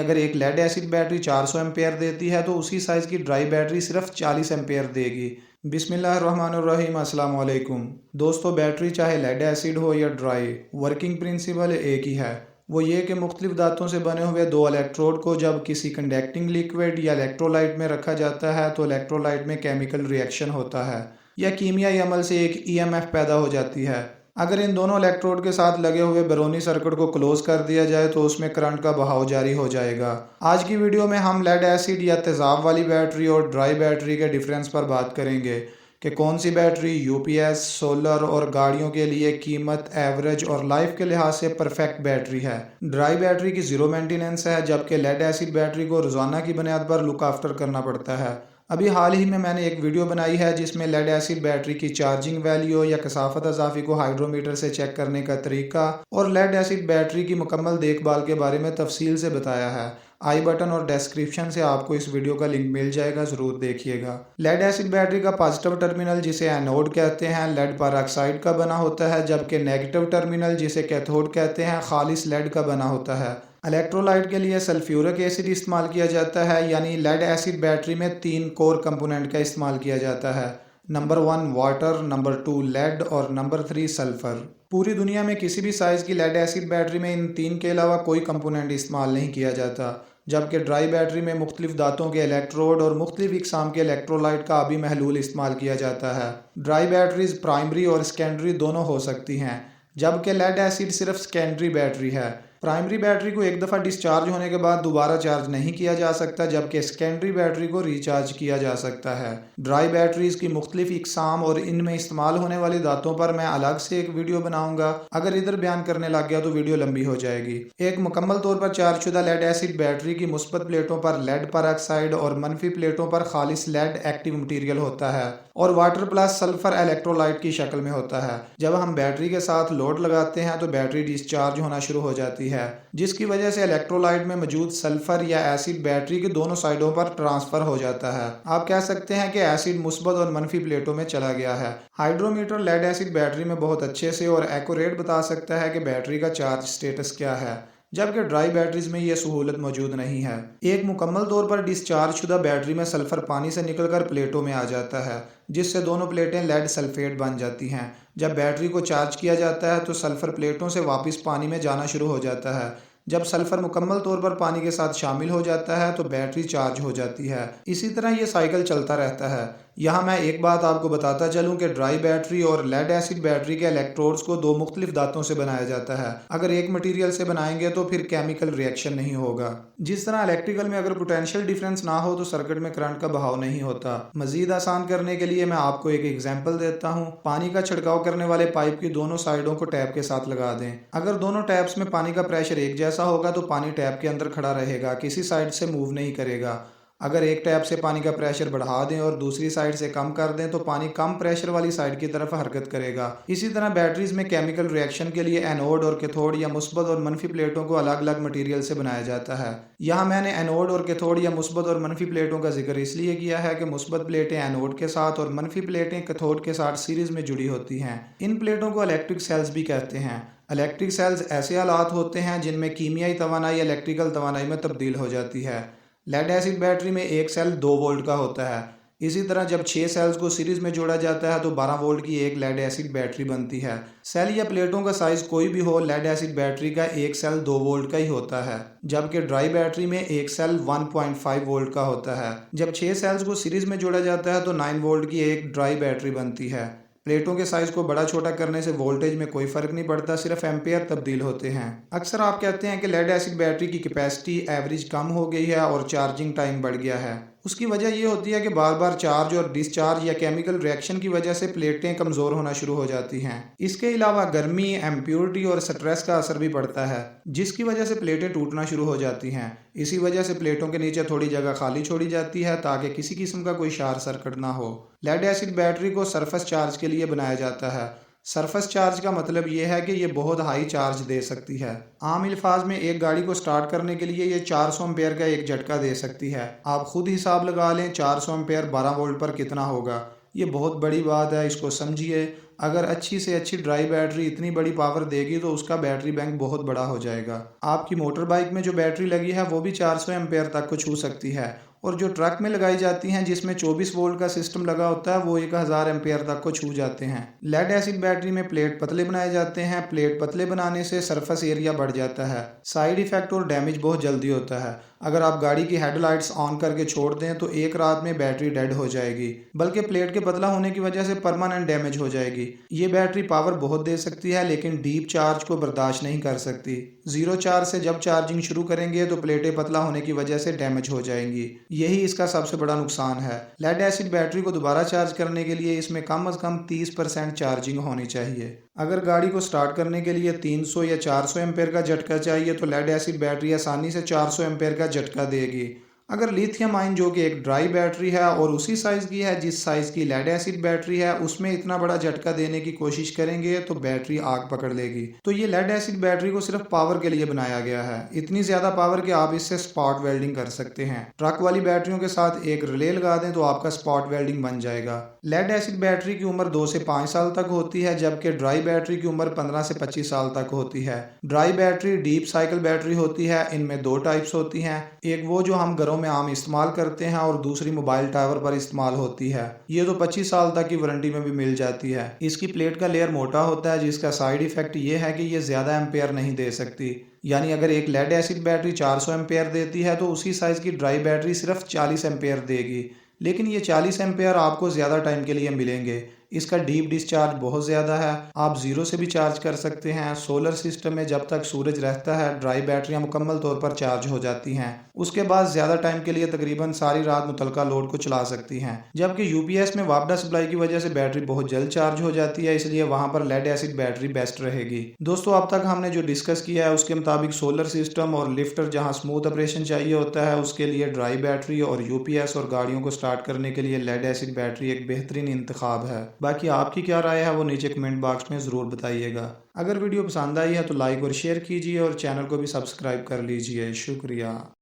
अगर एक lead acid battery 400 ampere देती है तो उसी साइज़ की ड्राई बैटरी सिर्फ 40 एम्पेयर देगी। बिस्मिल्लाहिर्रहमानिर्रहीम, अस्सलाम वालेकुम। दोस्तों, बैटरी चाहे लेड एसिड हो या ड्राई, वर्किंग प्रिंसिपल एक ही है। वो ये कि मुख्तलिफ धातुओं से बने हुए दो इलेक्ट्रोड को जब किसी कंडक्टिंग लिक्विड या इलेक्ट्रोलाइट में रखा जाता है तो इलेक्ट्रोलाइट में केमिकल रिएक्शन होता है या कीमियाई अमल से एक ईएमएफ पैदा हो जाती है। अगर इन दोनों इलेक्ट्रोड के साथ लगे हुए बैरोनी सर्किट को क्लोज कर दिया जाए तो उसमें करंट का बहाव जारी हो जाएगा। आज की वीडियो में हम लेड एसिड या तेजाब वाली बैटरी और ड्राई बैटरी के डिफरेंस पर बात करेंगे कि कौन सी बैटरी यूपीएस, सोलर और गाड़ियों के लिए कीमत, एवरेज और लाइफ के लिहाज से परफेक्ट बैटरी है। ड्राई बैटरी की ज़ीरो मेंटेनेंस है, जबकि लेड एसिड बैटरी को रोज़ाना की बुनियाद पर लुक आफ्टर करना पड़ता है। अभी हाल ही में मैंने एक वीडियो बनाई है जिसमें लेड एसिड बैटरी की चार्जिंग वैल्यू या कसाफत अज़ाफ़ी को हाइड्रोमीटर से चेक करने का तरीका और लेड एसिड बैटरी की मुकम्मल देखभाल के बारे में तफसील से बताया है। आई बटन और डिस्क्रिप्शन से आपको इस वीडियो का लिंक मिल जाएगा, ज़रूर देखिएगा। लेड एसिड बैटरी का पॉजिटिव टर्मिनल, जिसे एनोड कहते हैं, लेड पेरोक्साइड का बना होता है, जबकि नेगेटिव टर्मिनल, जिसे कैथोड कहते हैं, खालिस लेड का बना होता है। इलेक्ट्रोलाइट के लिए सल्फ्यूरिक एसिड इस्तेमाल किया जाता है, यानी लेड एसिड बैटरी में 3 कोर कंपोनेंट का इस्तेमाल किया जाता है। नंबर 1 वाटर, नंबर 2 लेड और नंबर 3 सल्फर। पूरी दुनिया में किसी भी साइज़ की लेड एसिड बैटरी में इन 3 के अलावा कोई कंपोनेंट इस्तेमाल नहीं किया जाता, जबकि ड्राई बैटरी में मुख्तलिफ धातुओं के इलेक्ट्रोड और मुख्तलिफ इकसाम के इलेक्ट्रोलाइट का अभी महलूल इस्तेमाल किया जाता है। ड्राई बैटरीज प्राइमरी और सेकेंडरी दोनों हो सकती हैं, जबकि लेड एसिड सिर्फ सेकेंडरी बैटरी है। प्राइमरी बैटरी को एक दफ़ा डिस्चार्ज होने के बाद दोबारा चार्ज नहीं किया जा सकता, जबकि सेकेंडरी बैटरी को रिचार्ज किया जा सकता है। ड्राई बैटरीज की मुख्तलिफ इकसाम और इनमें इस्तेमाल होने वाली धातुओं पर मैं अलग से एक वीडियो बनाऊंगा। अगर इधर बयान करने लग गया तो वीडियो लंबी हो जाएगी। एक मुकम्मल तौर पर चार्जशुदा लेड एसिड बैटरी की मुस्बत प्लेटों पर लेड पेरोक्साइड और मनफी प्लेटों पर खालिस लेड एक्टिव मटीरियल होता है और वाटर प्लस सल्फर इलेक्ट्रोलाइट की शक्ल में होता है। जब हम बैटरी के साथ लोड लगाते हैं तो बैटरी डिस्चार्ज होना शुरू हो जाती है, जिसकी वजह से इलेक्ट्रोलाइट में मौजूद सल्फर या एसिड बैटरी की दोनों साइडों पर ट्रांसफर हो जाता है। आप कह सकते हैं कि एसिड मुस्बत और मनफी प्लेटों में चला गया है। हाइड्रोमीटर लेड एसिड बैटरी में बहुत अच्छे से और एक्यूरेट बता सकता है कि बैटरी का चार्ज स्टेटस क्या है, जबकि ड्राई बैटरीज में यह सहूलत मौजूद नहीं है। एक मुकम्मल तौर पर डिस्चार्ज शुदा बैटरी में सल्फर पानी से निकलकर प्लेटों में आ जाता है, जिससे दोनों प्लेटें लेड सल्फेट बन जाती हैं। जब बैटरी को चार्ज किया जाता है तो सल्फर प्लेटों से वापस पानी में जाना शुरू हो जाता है। जब सल्फर मुकम्मल तौर पर पानी के साथ शामिल हो जाता है तो बैटरी चार्ज हो जाती है। इसी तरह ये साइकिल चलता रहता है। यहाँ मैं एक बात आपको बताता चलूँ कि ड्राई बैटरी और लेड एसिड बैटरी के इलेक्ट्रोड्स को दो मुख्तलिफ धातुओं से बनाया जाता है। अगर एक मटीरियल से बनाएंगे तो फिर केमिकल रिएक्शन नहीं होगा। जिस तरह इलेक्ट्रिकल में अगर पोटेंशियल डिफरेंस ना हो तो सर्किट में करंट का बहाव नहीं होता। मजीद आसान करने के लिए मैं आपको एक एग्जाम्पल देता हूँ। पानी का छिड़काव करने वाले पाइप की दोनों साइडों को टैप के साथ लगा दें। अगर दोनों टैप्स में पानी का प्रेशर एक जैसा होगा तो पानी टैप के अंदर खड़ा रहेगा, किसी साइड से मूव नहीं करेगा। अगर एक टैप से पानी का प्रेशर बढ़ा दें और दूसरी साइड से कम कर दें तो पानी कम प्रेशर वाली साइड की तरफ हरकत करेगा। इसी तरह बैटरीज में केमिकल रिएक्शन के लिए एनोड और कैथोड या मुस्बत और मनफी प्लेटों को अलग अलग मटेरियल से बनाया जाता है। यहाँ मैंने एनोड और कैथोड या मुस्बत और मनफी प्लेटों का जिक्र इसलिए किया है कि मुस्बत प्लेटें एनोड के साथ और मनफी प्लेटें कैथोड के साथ सीरीज में जुड़ी होती हैं। इन प्लेटों को इलेक्ट्रिक सेल्स भी कहते हैं। इलेक्ट्रिक सेल्स ऐसे आलात होते हैं जिनमें कीमियाई तवानाई इलेक्ट्रिकल तवानाई में तब्दील हो जाती है। लेड एसिड बैटरी में एक सेल 2 वोल्ट का होता है। इसी तरह जब 6 सेल्स को सीरीज में जोड़ा जाता है तो 12 वोल्ट की एक लेड एसिड बैटरी बनती है। सेल या प्लेटों का साइज कोई भी हो, लेड एसिड बैटरी का एक सेल 2 वोल्ट का ही होता है, जबकि ड्राई बैटरी में एक सेल 1.5 वोल्ट का होता है। जब 6 सेल्स को सीरीज में जोड़ा जाता है तो 9 वोल्ट की एक ड्राई बैटरी बनती है। प्लेटों के साइज को बड़ा छोटा करने से वोल्टेज में कोई फर्क नहीं पड़ता, सिर्फ एम्पेयर तब्दील होते हैं। अक्सर आप कहते हैं कि लेड एसिड बैटरी की कैपेसिटी एवरेज कम हो गई है और चार्जिंग टाइम बढ़ गया है। उसकी वजह यह होती है कि बार बार चार्ज और डिस्चार्ज या केमिकल रिएक्शन की वजह से प्लेटें कमज़ोर होना शुरू हो जाती हैं। इसके अलावा गर्मी, एम्प्योरिटी और स्ट्रेस का असर भी पड़ता है, जिसकी वजह से प्लेटें टूटना शुरू हो जाती हैं। इसी वजह से प्लेटों के नीचे थोड़ी जगह खाली छोड़ी जाती है ताकि किसी किस्म का कोई शार्ट सर्किट ना हो। लेड एसिड बैटरी को सरफेस चार्ज के लिए बनाया जाता है। सरफेस चार्ज का मतलब यह है कि ये बहुत हाई चार्ज दे सकती है। आम अल्फाज में एक गाड़ी को स्टार्ट करने के लिए ये 400 एम्पेयर का एक झटका दे सकती है। आप खुद हिसाब लगा लें 400 एम्पेयर 12 वोल्ट पर कितना होगा। ये बहुत बड़ी बात है, इसको समझिए। अगर अच्छी से अच्छी ड्राई बैटरी इतनी बड़ी पावर देगी तो उसका बैटरी बैंक बहुत बड़ा हो जाएगा। आपकी मोटर बाइक में जो बैटरी लगी है वो भी 400 एम्पेयर तक को छू सकती है, और जो ट्रक में लगाई जाती हैं जिसमें 24 वोल्ट का सिस्टम लगा होता है वो 1000 एम्पेयर तक को छू जाते हैं। लेड एसिड बैटरी में प्लेट पतले बनाए जाते हैं। प्लेट पतले बनाने से सरफेस एरिया बढ़ जाता है। साइड इफेक्ट और डैमेज बहुत जल्दी होता है। अगर आप गाड़ी की हेडलाइट्स ऑन करके छोड़ दें तो एक रात में बैटरी डेड हो जाएगी, बल्कि प्लेट के पतला होने की वजह से परमानेंट डैमेज हो जाएगी। ये बैटरी पावर बहुत दे सकती है लेकिन डीप चार्ज को बर्दाश्त नहीं कर सकती। जीरो चार्ज से जब चार्जिंग शुरू करेंगे तो प्लेटें पतला होने की वजह से डैमेज हो जाएंगी। यही इसका सबसे बड़ा नुकसान है। लेड एसिड बैटरी को दोबारा चार्ज करने के लिए इसमें कम से कम 30% चार्जिंग होनी चाहिए। अगर गाड़ी को स्टार्ट करने के लिए 300 या 400 एम्पेयर का झटका चाहिए तो लेड एसिड बैटरी आसानी से 400 एम्पेयर का झटका देगी। अगर लिथियम आयन जो कि एक ड्राई बैटरी है और उसी साइज़ की है जिस साइज़ की लेड एसिड बैटरी है, उसमें इतना बड़ा झटका देने की कोशिश करेंगे तो बैटरी आग पकड़ लेगी। तो ये लेड एसिड बैटरी को सिर्फ पावर के लिए बनाया गया है, इतनी ज़्यादा पावर कि आप इससे स्पॉट वेल्डिंग कर सकते हैं। ट्रक वाली बैटरियों के साथ एक रिले लगा दें तो आपका स्पॉट वेल्डिंग बन जाएगा। लेड एसिड बैटरी की उम्र 2 से 5 साल तक होती है, जबकि ड्राई बैटरी की उम्र 15 से 25 साल तक होती है। Dry battery deep cycle battery होती है। इनमें 2 टाइप्स होती हैं, एक वो जो हम घरों में आम इस्तेमाल करते हैं और दूसरी मोबाइल टावर पर इस्तेमाल होती है। ये तो 25 साल तक की वारंटी में भी मिल जाती है। इसकी प्लेट का लेयर मोटा होता है जिसका साइड इफेक्ट ये है कि ये ज़्यादा एम्पेयर नहीं दे सकती। यानी अगर एक लेड एसिड बैटरी 400 एम्पेयर देती है तो उसी साइज़ की ड्राई बैटरी सिर्फ 40 एम्पेयर देगी, लेकिन ये 40 एम्पेयर आपको ज़्यादा टाइम के लिए मिलेंगे। इसका डीप डिस्चार्ज बहुत ज़्यादा है। आप ज़ीरो से भी चार्ज कर सकते हैं। सोलर सिस्टम में जब तक सूरज रहता है ड्राई बैटरियां मुकम्मल तौर पर चार्ज हो जाती हैं। उसके बाद ज़्यादा टाइम के लिए तकरीबन सारी रात मुतलका लोड को चला सकती हैं। जबकि यूपीएस में वापडा सप्लाई की वजह से बैटरी बहुत जल्द चार्ज हो जाती है, इसलिए वहाँ पर लेड एसिड बैटरी बेस्ट रहेगी। दोस्तों, अब तक हमने जो डिस्कस किया है उसके मुताबिक सोलर सिस्टम और लिफ्टर जहाँ स्मूथ ऑपरेशन चाहिए होता है उसके लिए ड्राई बैटरी, और यूपीएस और गाड़ियों को स्टार्ट करने के लिए लेड एसिड बैटरी एक बेहतरीन इंतखाब है। बाकी आपकी क्या राय है वो नीचे कमेंट बॉक्स में ज़रूर बताइएगा। अगर वीडियो पसंद आई है तो लाइक और शेयर कीजिए और चैनल को भी सब्सक्राइब कर लीजिए। शुक्रिया।